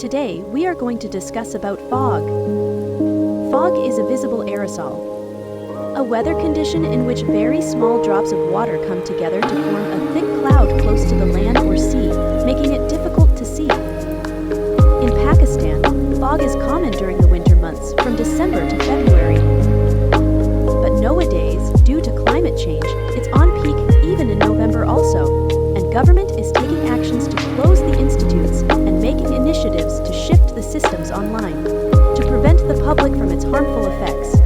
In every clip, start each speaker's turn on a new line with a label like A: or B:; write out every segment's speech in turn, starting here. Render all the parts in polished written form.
A: Today, we are going to discuss about fog. Fog is a visible aerosol, a weather condition in which very small drops of water come together to form a thick cloud close to the land or sea, making it difficult to see. In Pakistan, fog is common during the winter months, from December to February. But nowadays, due to climate change, it's on peak even in November also, and government is taking actions to close the institutes and making initiatives to shift the systems online, to prevent the public from its harmful effects.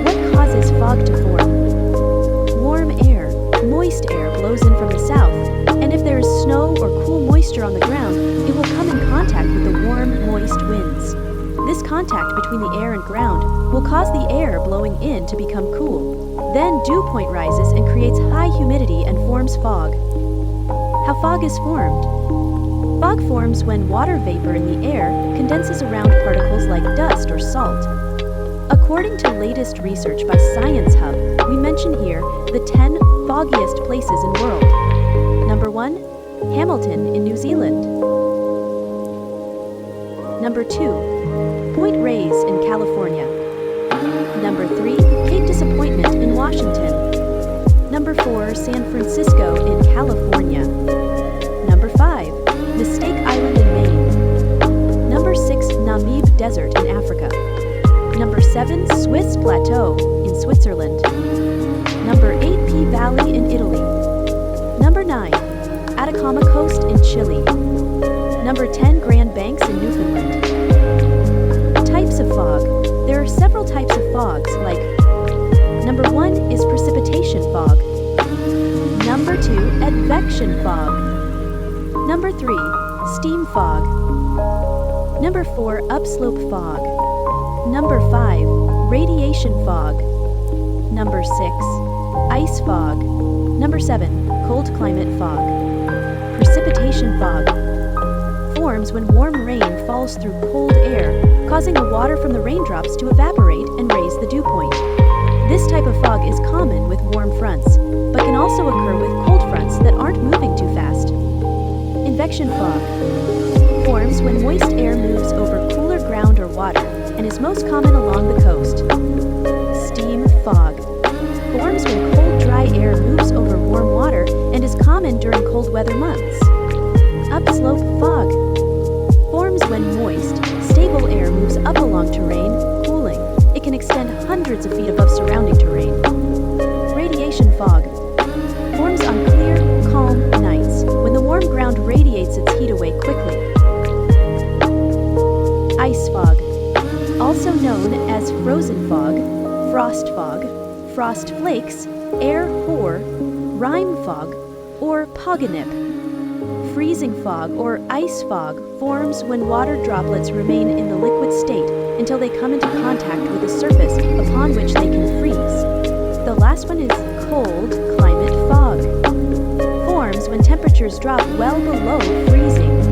A: What causes fog to form? Warm air, moist air blows in from the south, and if there is snow or cool moisture on the ground, it will come in contact with the warm, moist winds. This contact between the air and ground will cause the air blowing in to become cool. Then dew point rises and creates high humidity and forms fog. How fog is formed? Fog forms when water vapor in the air condenses around particles like dust or salt. According to latest research by Science Hub, we mention here the 10 foggiest places in world. Number 1, Hamilton in New Zealand. Number 2, Point Reyes in California. Number 3, Cape Disappointment in Washington. Number 4, San Francisco in California. Number 5, Mistake Island in Maine. Number 6, Namib Desert in Africa. Number 7, Swiss Plateau in Switzerland. Number 8, P Valley in Italy. Number 9, Atacama Coast in Chile. Number 10, Grand Banks in Newfoundland. Types of fog. There are several types of fogs, like Number 1 is precipitation fog. Number 2, advection fog. Number 3, steam fog. Number 4, upslope fog. Number 5, radiation fog. Number 6, ice fog. Number 7, cold climate fog. Precipitation fog forms when warm rain falls through cold air, causing the water from the raindrops to evaporate and raise the dew point. This type of fog is common with warm fronts, but can also occur with cold fronts that aren't moving too fast. Advection fog forms when moist air moves over cooler ground or water, and is most common along the coast. Steam fog forms when cold, dry air moves over warm water and is common during cold weather months. Upslope fog forms when moist, stable air moves up along terrain, cooling. It can extend hundreds of feet above surrounding terrain. Radiation fog forms on clear, calm nights when the warm ground radiates its heat away quickly. Ice fog, also known as frozen fog, frost flakes, air hoar, rime fog, or poganip. Freezing fog or ice fog forms when water droplets remain in the liquid state until they come into contact with a surface upon which they can freeze. The last one is cold climate fog. Forms when temperatures drop well below freezing